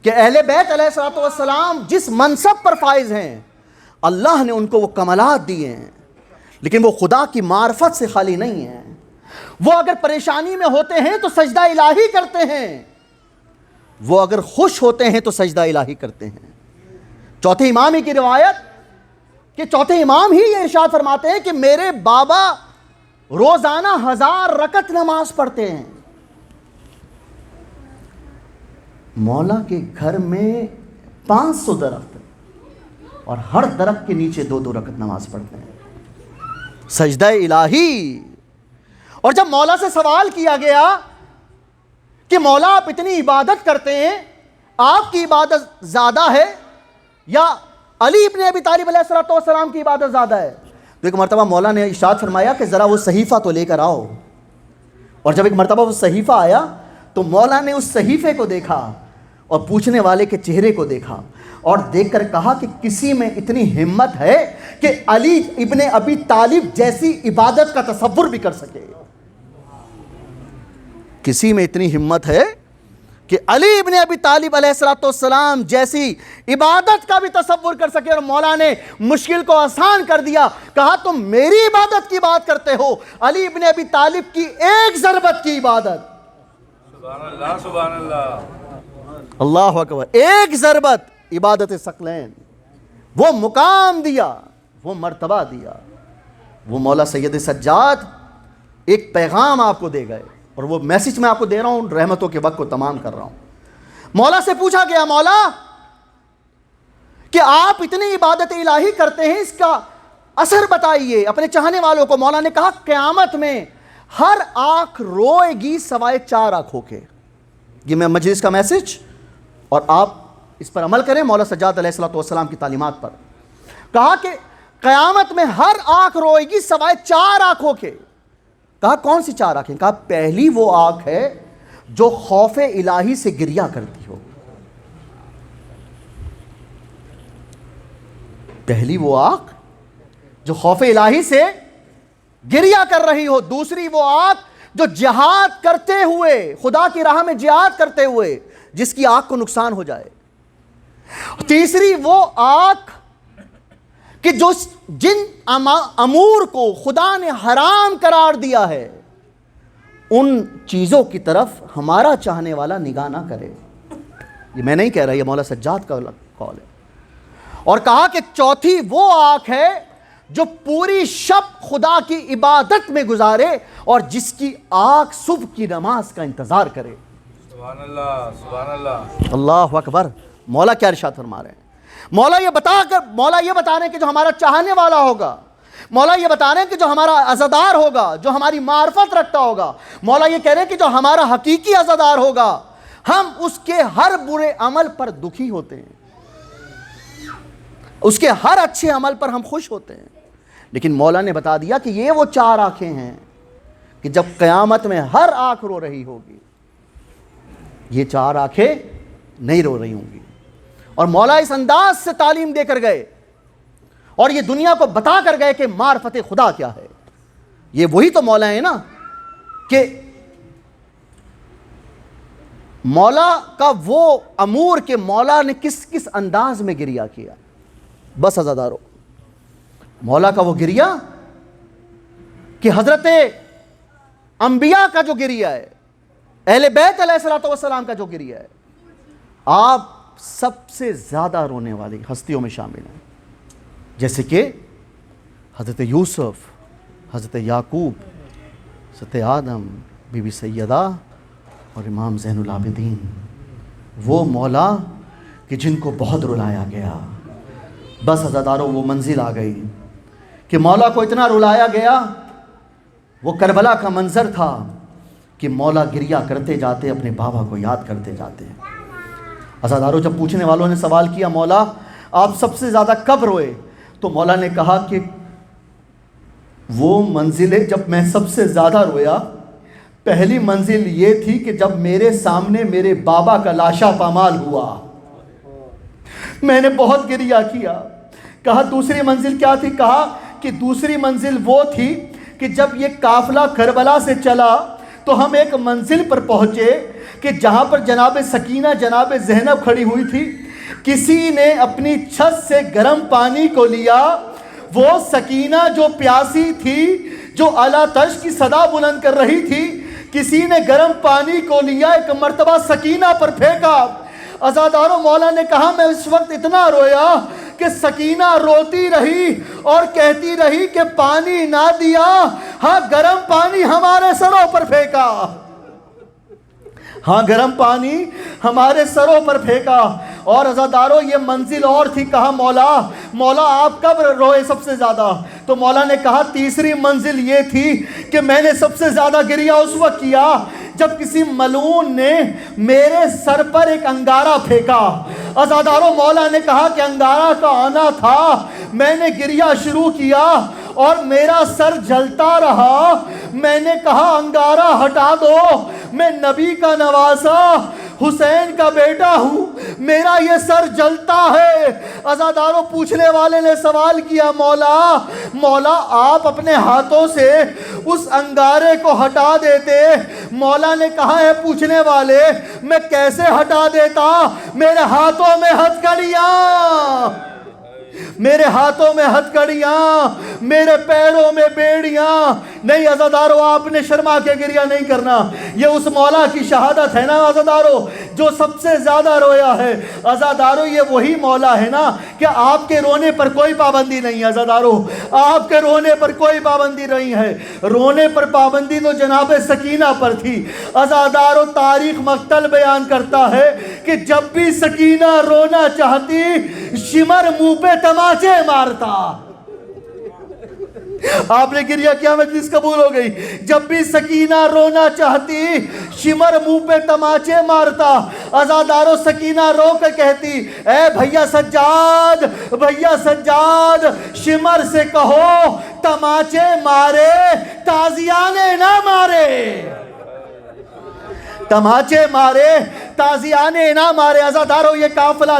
کہ اہل بیت علیہ السلام جس منصب پر فائز ہیں اللہ نے ان کو وہ کمالات دیے ہیں، لیکن وہ خدا کی معرفت سے خالی نہیں ہیں۔ وہ اگر پریشانی میں ہوتے ہیں تو سجدہ الہی کرتے ہیں، وہ اگر خوش ہوتے ہیں تو سجدہ الہی کرتے ہیں۔ چوتھے امام ہی کی روایت کہ چوتھے امام ہی یہ ارشاد فرماتے ہیں کہ میرے بابا روزانہ 1000 رکعت نماز پڑھتے ہیں۔ مولا کے گھر میں 500 درخت اور ہر درخت کے نیچے 2 رکعت نماز پڑھتے ہیں، سجدہ الہی۔ اور جب مولا سے سوال کیا گیا کہ مولا آپ اتنی عبادت کرتے ہیں، آپ کی عبادت زیادہ ہے یا علی ابن ابی طالب علیہ السلام کی عبادت زیادہ ہے؟ تو ایک مرتبہ مولا نے ارشاد فرمایا کہ ذرا وہ صحیفہ تو لے کر آؤ۔ اور جب ایک مرتبہ وہ صحیفہ آیا تو مولا نے اس صحیفے کو دیکھا اور پوچھنے والے کے چہرے کو دیکھا اور دیکھ کر کہا کہ کسی میں اتنی ہمت ہے کہ علی ابن ابی طالب جیسی عبادت کا تصور بھی کر سکے؟ کسی میں اتنی ہمت ہے کہ علی ابن ابی طالب علیہ السلام جیسی عبادت کا بھی تصور کر سکے؟ اور مولا نے مشکل کو آسان کر دیا، کہا تم میری عبادت کی بات کرتے ہو، علی ابن ابی طالب کی ایک ضربت کی عبادت، سبحان اللہ سبحان اللہ، اللہ اکبر، ایک ضربت عبادت ثقلین، وہ مقام دیا، وہ مرتبہ دیا۔ وہ مولا سید سجاد ایک پیغام آپ کو دے گئے، اور وہ میسج میں آپ کو دے رہا ہوں، رحمتوں کے وقت کو تمام کر رہا ہوں۔ مولا سے پوچھا گیا، مولا کہ آپ اتنی عبادت الہی کرتے ہیں، اس کا اثر بتائیے اپنے چاہنے والوں کو۔ مولا نے کہا قیامت میں ہر آنکھ روئے گی سوائے 4 آنکھوں کے۔ یہ میں مجلس کا میسج، اور آپ اس پر عمل کریں مولا سجاد علیہ السلام کی تعلیمات پر۔ کہا کہ قیامت میں ہر آنکھ روئے گی سوائے 4 آنکھوں کے۔ کہا کون سی 4 آنکھیں؟ کہا پہلی وہ آنکھ ہے جو خوف الہی سے گریہ کرتی ہو، پہلی وہ آنکھ جو خوف الہی سے گریہ کر رہی ہو۔ دوسری وہ آنکھ جو جہاد کرتے ہوئے، خدا کی راہ میں جہاد کرتے ہوئے جس کی آنکھ کو نقصان ہو جائے۔ تیسری وہ آنکھ کہ جو جن امور کو خدا نے حرام قرار دیا ہے ان چیزوں کی طرف ہمارا چاہنے والا نگاہ نہ کرے. یہ میں نہیں کہہ رہا، یہ مولا سجاد کا قول ہے. اور کہا کہ چوتھی وہ آنکھ ہے جو پوری شب خدا کی عبادت میں گزارے اور جس کی آنکھ صبح کی نماز کا انتظار کرے. سبحان اللہ سبحان اللہ. اللہ اکبر. مولا کیا ارشاد فرما رہے ہیں؟ مولا یہ بتا رہے ہیں کہ جو ہمارا چاہنے والا ہوگا، مولا یہ بتا رہے ہیں کہ جو ہمارا عزادار ہوگا، جو ہماری معرفت رکھتا ہوگا، مولا یہ کہہ رہے ہیں کہ جو ہمارا حقیقی عزادار ہوگا، ہم اس کے ہر برے عمل پر دکھی ہوتے ہیں، اس کے ہر اچھے عمل پر ہم خوش ہوتے ہیں. لیکن مولا نے بتا دیا کہ یہ وہ 4 آنکھیں ہیں کہ جب قیامت میں ہر آنکھ رو رہی ہوگی، یہ 4 آنکھیں نہیں رو رہی ہوں گی. اور مولا اس انداز سے تعلیم دے کر گئے اور یہ دنیا کو بتا کر گئے کہ معرفت خدا کیا ہے. یہ وہی تو مولا ہے نا کہ مولا کا وہ امور کہ مولا نے کس کس انداز میں گریہ کیا. بس عزادارو، مولا کا وہ گریہ کہ حضرت انبیاء کا جو گریہ ہے، اہل بیت علیہ الصلوۃ والسلام کا جو گریہ ہے، آپ سب سے زیادہ رونے والی ہستیوں میں شامل ہیں. جیسے کہ حضرت یوسف، حضرت یعقوب، حضرت آدم، بی بی سیدہ اور امام زین العابدین. وہ مولا کہ جن کو بہت رلایا گیا. بس عزاداروں، وہ منزل آ گئی کہ مولا کو اتنا رلایا گیا. وہ کربلا کا منظر تھا کہ مولا گریہ کرتے جاتے، اپنے بابا کو یاد کرتے جاتے. عزاداروں، جب پوچھنے والوں نے سوال کیا مولا آپ سب سے زیادہ کب روئے، تو مولا نے کہا کہ وہ منزلیں جب میں سب سے زیادہ رویا، پہلی منزل یہ تھی کہ جب میرے سامنے میرے بابا کا لاشا پامال ہوا، میں نے بہت گریہ کیا. کہا دوسری منزل کیا تھی؟ کہا کہ دوسری منزل وہ تھی کہ جب یہ قافلہ کربلا سے چلا تو ہم ایک منزل پر پہنچے کہ جہاں پر جناب سکینہ، جناب زینب کھڑی ہوئی تھی. کسی نے اپنی چھت سے گرم پانی کو لیا، وہ سکینہ جو پیاسی تھی، جو اعلیٰ تش کی صدا بلند کر رہی تھی، کسی نے گرم پانی کو لیا، ایک مرتبہ سکینہ پر پھینکا. عزاداروں، مولا نے کہا میں اس وقت اتنا رویا کہ سکینہ روتی رہی اور کہتی رہی کہ پانی نہ دیا، ہاں گرم پانی ہمارے سروں پر پھینکا، ہاں گرم پانی ہمارے سروں پر پھینکا. اور عزاداروں، یہ منزل اور تھی. کہا مولا آپ کب روئے سب سے زیادہ؟ تو مولا نے کہا تیسری منزل یہ تھی کہ میں نے سب سے زیادہ گریہ اس وقت کیا جب کسی ملعون نے میرے سر پر ایک انگارہ پھینکا. عزاداروں، مولا نے کہا کہ انگارہ کا آنا تھا، میں نے گریہ شروع کیا اور میرا سر جلتا رہا. میں نے کہا انگارہ ہٹا دو، میں نبی کا نواسا حسین کا بیٹا ہوں، میرا یہ سر جلتا ہے. عزاداروں، پوچھنے والے نے سوال کیا مولا آپ اپنے ہاتھوں سے اس انگارے کو ہٹا دیتے. مولا نے کہا ہے پوچھنے والے میں کیسے ہٹا دیتا؟ میرے ہاتھوں میں ہتھکڑیاں، میرے ہاتھوں میں ہتھکڑیاں، میرے پیروں میں بیڑیاں. نہیں عزاداروں، آپ نے شرما کے گریہ نہیں کرنا. یہ اس مولا کی شہادت ہے نا عزاداروں جو سب سے زیادہ رویا ہے. عزاداروں، یہ وہی مولا ہے نا کہ آپ کے رونے پر کوئی پابندی نہیں ہے. عزاداروں، آپ کے رونے پر کوئی پابندی نہیں ہے. رونے پر پابندی تو جناب سکینہ پر تھی. عزاداروں، تاریخ مقتل بیان کرتا ہے کہ جب بھی سکینہ رونا چاہتی شمر منہ پہ تماچے مارتا. آپ نے گریہ کیا، مجلس قبول ہو گئی. جب بھی سکینہ رونا چاہتی شمر منہ پہ تماچے مارتا. عزاداروں، سکینہ رو کے کہتی اے بھیا سجاد شمر سے کہو تماچے مارے تازیانے نہ مارے، تماچے مارے تازیانے نہ مارے. عزاداروں، یہ قافلہ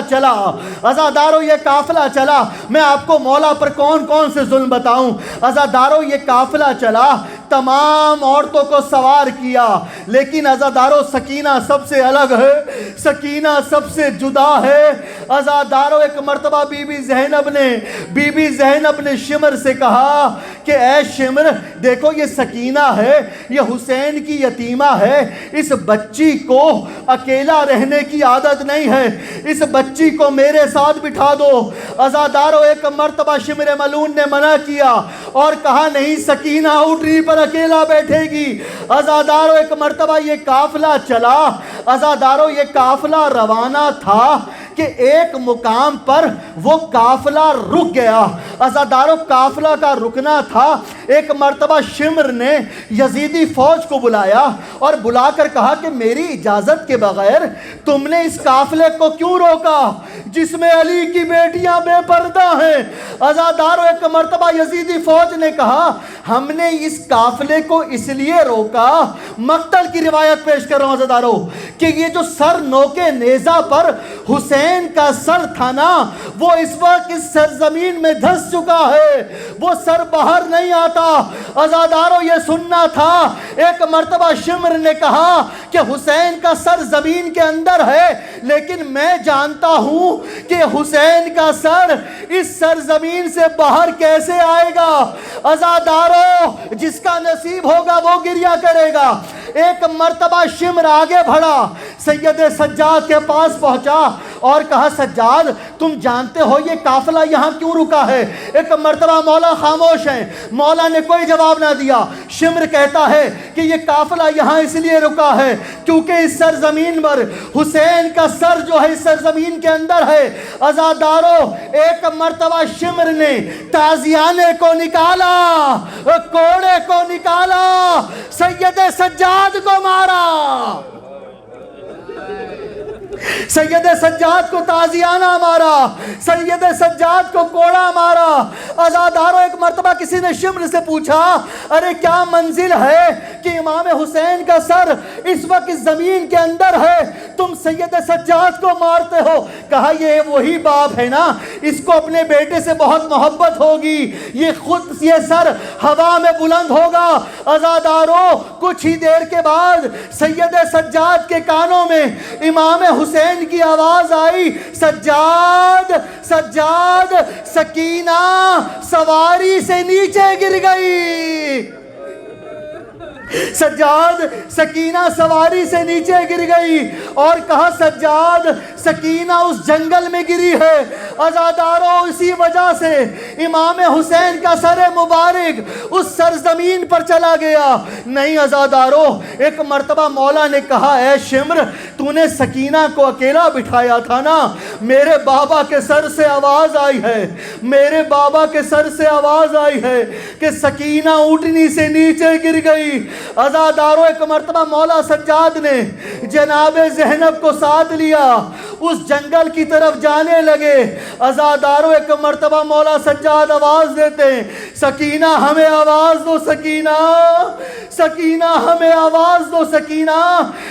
چلا. میں آپ کو مولا پر کون کون سے ظلم بتاؤں. عزاداروں، یہ قافلہ چلا تمام عورتوں کو سوار کیا، لیکن عزادارو سکینہ سب سے الگ ہے، سکینہ سب سے جدا ہے۔ عزادارو ایک مرتبہ بی بی زینب نے شمر سے کہا کہ اے شمر، دیکھو یہ سکینہ ہے، یہ حسین کی یتیمہ ہے، اس بچی کو اکیلا رہنے کی عادت نہیں ہے، اس بچی کو میرے ساتھ بٹھا دو۔ عزادارو ایک مرتبہ شمر ملعون نے منع کیا اور کہا نہیں، سکینہ اونٹنی پر اکیلا بیٹھے گی۔ عزادارو ایک مرتبہ یہ قافلہ چلا، عزادارو یہ قافلہ روانہ تھا کہ ایک مقام پر وہ قافلہ رک گیا۔ عزادارو قافلہ کا رکنا تھا، ایک مرتبہ شمر نے یزیدی فوج کو بلایا اور بلا کر کہا کہ میری اجازت کے بغیر تم نے اس قافلے کو کیوں روکا جس میں علی کی بیٹیاں بے پردہ ہیں؟ عزادارو ایک مرتبہ یزیدی فوج نے کہا ہم نے اس قافلے کو اس لیے روکا، مقتل کی روایت پیش کر رہا ہوں عزادارو، کہ یہ جو سر نوکے نیزہ پر حسین کا سر تھا نا، وہ اس وقت اس سرزمین میں دھس چکا ہے، وہ سر باہر نہیں آتا۔ عزادارو یہ سننا تھا۔ ایک مرتبہ شمر نے کہا کہ حسین کا سر زمین کے اندر ہے، لیکن میں جانتا ہوں کہ حسین کا سر اس سرزمین سے باہر کیسے آئے گا۔ عزادارو جس کا نصیب ہوگا وہ گریہ کرے گا۔ ایک مرتبہ شمر آگے بڑھا، سید سجاد کے پاس پہنچا اور کہا سجاد تم جانتے ہو یہ قافلہ یہاں کیوں رکا ہے؟ ایک مرتبہ مولا خاموش ہیں، مولا نے کوئی جواب نہ دیا۔ شمر کہتا ہے کہ یہ قافلہ یہاں اس لیے رکا ہے کیونکہ اس سرزمین پر حسین کا سر جو ہے اس سرزمین کے اندر ہے۔ عزادارو ایک مرتبہ شمر نے تازیانے کو نکالا، کوڑے کو نکالا، سید سجاد کو مارا، سید سجاد کو تازیانہ مارا، سید سجاد کو کوڑا مارا۔ عزادارو ایک مرتبہ کسی نے شمر سے پوچھا ارے کیا منزل ہے کہ امام حسین کا سر اس وقت اس زمین کے اندر ہے، تم سید سجاد کو مارتے ہو؟ کہا یہ وہی باپ ہے نا، اس کو اپنے بیٹے سے بہت محبت ہوگی، یہ سر ہوا میں بلند ہوگا۔ عزادارو کچھ ہی دیر کے بعد سید سجاد کے کانوں میں امام حسین کی آواز آئی، سجاد سجاد، سکینہ سواری سے نیچے گر گئی۔ سجاد سکینہ سواری سے نیچے گر گئی اور کہا سجاد سکینہ اس جنگل میں گری ہے۔ عزادارو اسی وجہ سے امام حسین کا سر مبارک اس سرزمین پر چلا گیا۔ نہیں عزادارو ایک مرتبہ مولا نے کہا اے شمر تو نے سکینہ کو اکیلا بٹھایا تھا نا، میرے بابا کے سر سے آواز آئی ہے، میرے بابا کے سر سے آواز آئی ہے کہ سکینہ اونٹنی سے نیچے گر گئی۔ عزادارو ایک مرتبہ مولا سجاد نے جناب زینب کو ساتھ لیا، اس جنگل کی طرف جانے لگے۔ عزادارو ایک مرتبہ مولا سجاد آواز دیتے ہیں سکینہ ہمیں آواز دو، سکینہ سکینہ ہمیں آواز دو، سکینہ۔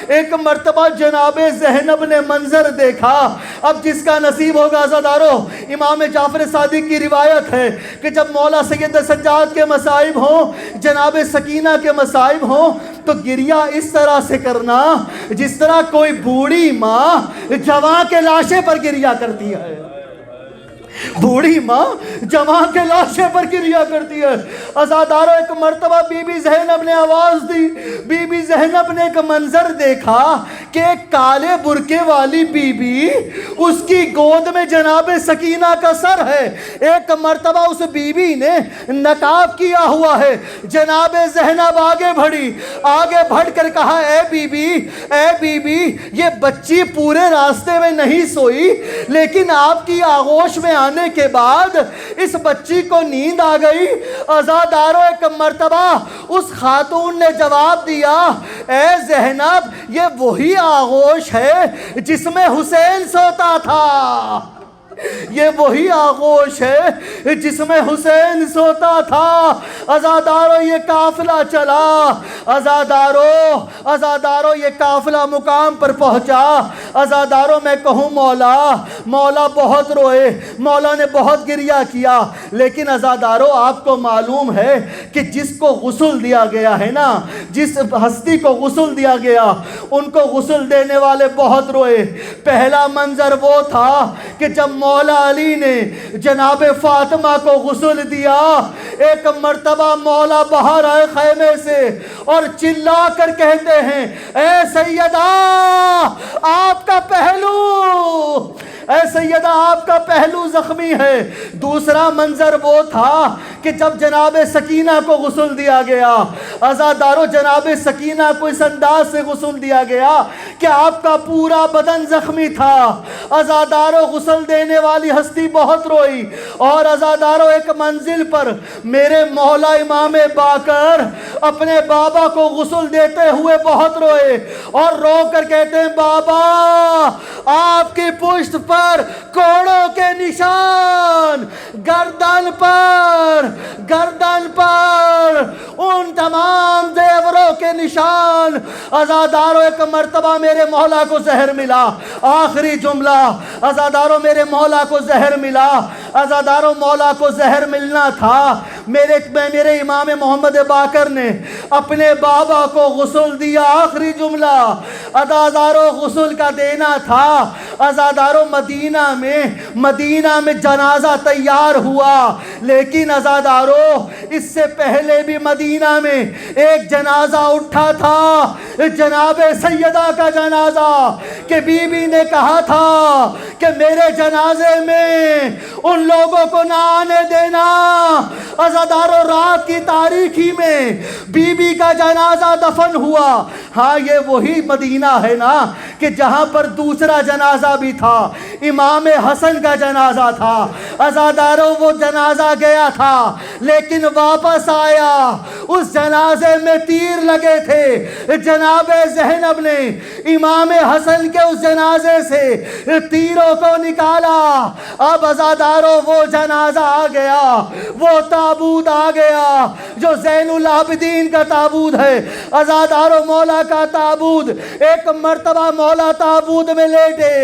ایک مرتبہ جناب زینب نے منظر دیکھا، اب جس کا نصیب ہوگا عزادارو، امام جعفر صادق کی روایت ہے کہ جب مولا سید سجاد کے مصائب ہوں، جناب سکینہ کے مصائب ہوں، تو گریہ اس طرح سے کرنا جس طرح کوئی بوڑھی ماں جوان کے لاشے پر گریہ کرتی ہے، بوڑھی ماں جوان کے لاشے پر گریہ کرتی ہے۔ عزادارو ایک مرتبہ بی بی زینب نے آواز دی، بی بی زینب نے ایک منظر دیکھا کہ ایک کالے برقے والی بی بی، اس کی گود میں جناب سکینہ کا سر ہے۔ ایک مرتبہ اس بی بی نے نقاب کیا ہوا ہے۔ جناب زینب آگے بڑھی، آگے بڑھ کر کہا اے بی بی، اے بی بی، یہ بچی پورے راستے میں نہیں سوئی، لیکن آپ کی آغوش میں آنے کے بعد اس بچی کو نیند آ گئی۔ عزادارو ایک مرتبہ اس خاتون نے جواب دیا اے زینب یہ وہی آغوش ہے جس میں حسین سوتا تھا، یہ وہی آغوش ہے جس میں حسین سوتا تھا۔ عزادارو یہ قافلہ چلا، عزادارو یہ قافلہ مقام پر پہنچا۔ عزادارو میں کہوں مولا بہت روئے، مولا نے بہت گریہ کیا، لیکن عزادارو آپ کو معلوم ہے کہ کہ جس کو غسل دیا گیا ہے نا، جس ہستی کو غسل دیا گیا، ان کو غسل دینے والے بہت روئے۔ پہلا منظر وہ تھا کہ جب مولا علی نے جناب فاطمہ کو غسل دیا، ایک مرتبہ مولا باہر آئے خیمے سے اور چلا کر کہتے ہیں، اے سیدہ آپ کا پہلو، اے سیدہ آپ کا پہلو زخمی ہے۔ دوسرا منظر وہ تھا کہ جب جناب سکینہ کو غسل دیا گیا، عزادارو جناب سکینہ کو اس انداز سے غسل دیا گیا کہ آپ کا پورا بدن زخمی تھا۔ عزادارو غسل دینے والی ہستی بہت روئی، اور عزادارو ایک منزل پر میرے مولا امام باقر اپنے بابا کو غسل دیتے ہوئے بہت روئے، اور رو کر کہتے ہیں، بابا آپ کی پشت پر کوڑوں کے نشان، گردن پر ان تمام زیوروں کے نشان۔ عزادارو ایک مرتبہ میرے مولا کو زہر ملا، آخری جملہ، عزادارو میرے مولا کو زہر ملا۔ عزادارو مولا کو زہر ملنا تھا، میرے امام محمد باقر نے اپنے بابا کو غسل دیا، آخری جملہ، عزادارو غسل کا دینا تھا۔ عزادارو مدینہ میں جنازہ تیار ہوا، لیکن عزادارو اس سے پہلے بھی مدینہ میں ایک جنازہ اٹھا تھا، جناب سیدہ کا جنازہ، کہ بی بی نے کہا تھا کہ میرے جنازے میں ان لوگوں کو نہ آنے دینا۔ عزادارو رات کی تاریکی میں بی بی کا جنازہ دفن ہوا۔ ہاں یہ وہی مدینہ ہے نا کہ جہاں پر دوسرا جنازہ بھی تھا، امام حسن کا جنازہ تھا۔ عزادارو وہ جنازہ گیا تھا لیکن واپس آیا، اس جنازے میں تیر لگے تھے، جناب زینب نے امام حسن کے اس جنازے سے تیروں کو نکالا۔ اب عزادارو وہ جنازہ آ گیا، وہ تابوت آ گیا جو زین العابدین کا تابوت ہے۔ عزادارو مولا کا تابوت، ایک مرتبہ مولا تابوت میں لیٹے،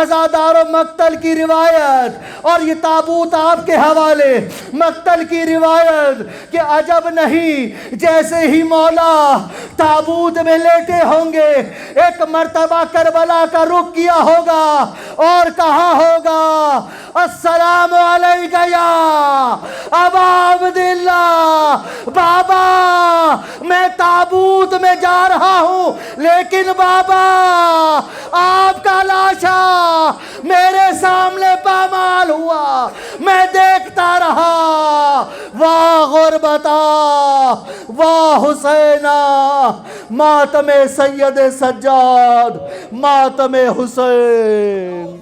عزادارو مقتل کی روایت، اور یہ تابوت آپ کے حوالے، مقتل کی روایت کہ عجب نہیں جیسے ہی مولا تابوت میں لیٹے ہوں گے، ایک مرتبہ کربلا کا رخ کیا ہوگا اور کہا ہوگا، السلام علیکہ یا ابا عبداللہ، بابا میں تابوت میں جا رہا ہوں، لیکن بابا آپ کا لاشا میرے سامنے پامال ہوا، میں دیکھتا رہا۔ واہ غربتا واہ حسینہ، ماتم سید سجاد، ماتم حسین۔